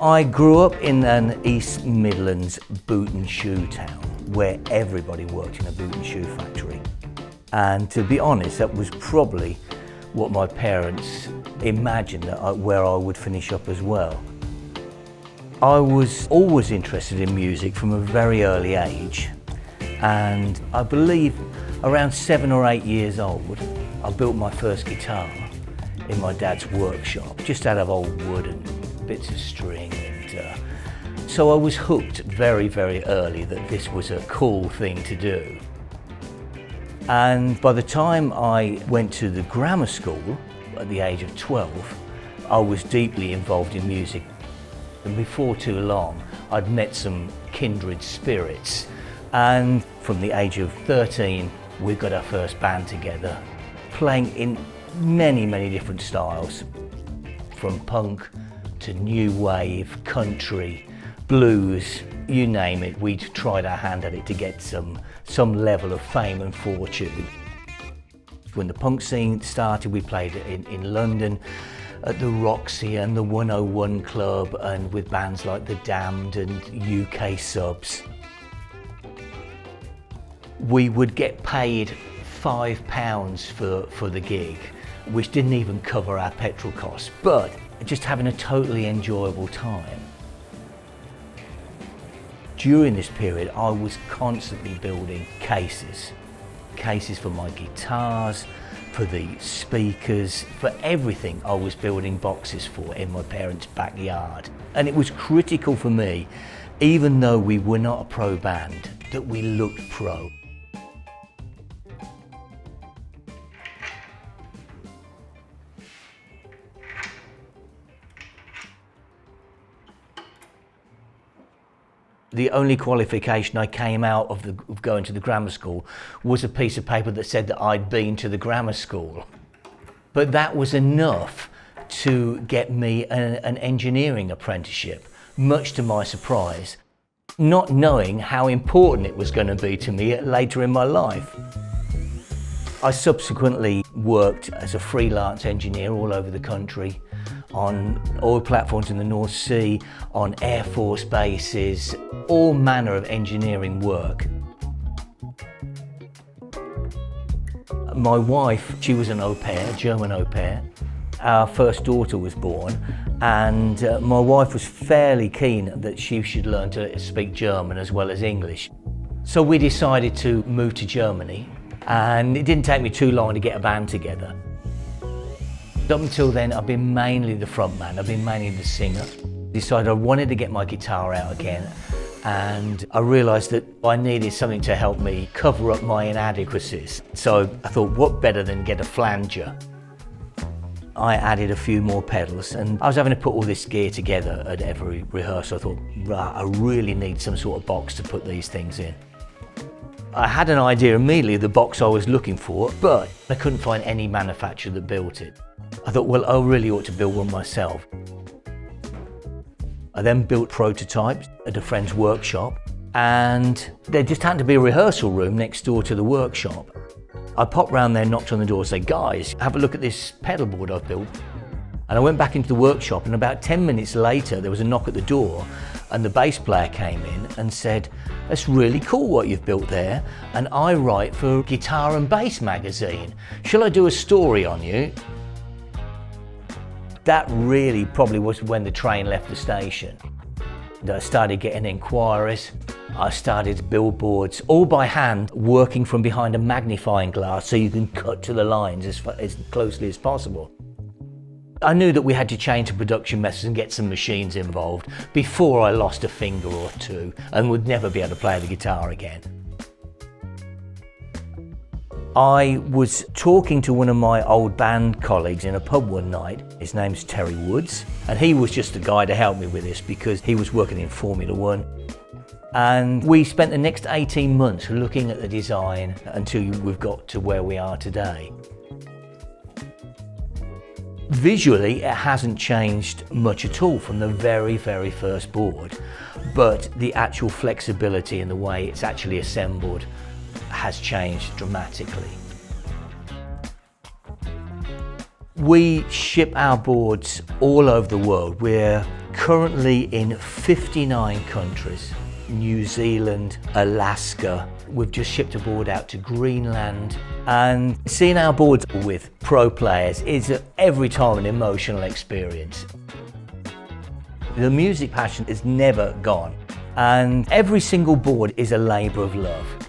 I grew up in an East Midlands boot and shoe town where everybody worked in a boot and shoe factory. And to be honest, that was probably what my parents imagined where I would finish up as well. I was always interested in music from a very early age, and I believe around 7 or 8 years old, I built my first guitar in my dad's workshop, just out of old wood and bits of string. And so I was hooked very, very early that this was a cool thing to do. And by the time I went to the grammar school at the age of 12, I was deeply involved in music. And before too long, I'd met some kindred spirits. And from the age of 13, we got our first band together, playing in many, many different styles, from punk to new wave, country, blues, you name it. We'd tried our hand at it to get some level of fame and fortune. When the punk scene started, we played in London at the Roxy and the 101 Club, and with bands like The Damned and UK Subs. We would get paid £5 for the gig, which didn't even cover our petrol costs, but just having a totally enjoyable time. During this period, I was constantly building cases for my guitars, for the speakers, for everything I was building boxes for in my parents' backyard. And it was critical for me, even though we were not a pro band, that we looked pro. The only qualification I came out of going to the grammar school was a piece of paper that said that I'd been to the grammar school. But that was enough to get me an engineering apprenticeship, much to my surprise, not knowing how important it was going to be to me later in my life. I subsequently worked as a freelance engineer all over the country, on oil platforms in the North Sea, on Air Force bases, all manner of engineering work. My wife, she was an au pair, a German au pair. Our first daughter was born, and my wife was fairly keen that she should learn to speak German as well as English. So we decided to move to Germany, and it didn't take me too long to get a band together. Up until then, I've been mainly the front man, I've been mainly the singer. Decided I wanted to get my guitar out again, and I realised that I needed something to help me cover up my inadequacies. So I thought, what better than get a flanger? I added a few more pedals, and I was having to put all this gear together at every rehearsal. I thought, right, I really need some sort of box to put these things in. I had an idea immediately of the box I was looking for, but I couldn't find any manufacturer that built it. I thought, well, I really ought to build one myself. I then built prototypes at a friend's workshop, and there just happened to be a rehearsal room next door to the workshop. I popped round there, knocked on the door and said, guys, have a look at this pedal board I've built. And I went back into the workshop, and about 10 minutes later, there was a knock at the door, and the bass player came in and said, that's really cool what you've built there, and I write for Guitar and Bass magazine. Shall I do a story on you? That really probably was when the train left the station. I started getting inquiries. I started billboards, all by hand, working from behind a magnifying glass so you can cut to the lines as closely as possible. I knew that we had to change the production methods and get some machines involved before I lost a finger or two and would never be able to play the guitar again. I was talking to one of my old band colleagues in a pub one night. His name's Terry Woods, and he was just the guy to help me with this because he was working in Formula One. And we spent the next 18 months looking at the design until we've got to where we are today. Visually, it hasn't changed much at all from the very, very first board, but the actual flexibility and the way it's actually assembled has changed dramatically. We ship our boards all over the world. We're currently in 59 countries. New Zealand, Alaska. We've just shipped a board out to Greenland. And seeing our boards with pro players is every time an emotional experience. The music passion is never gone. And every single board is a labour of love.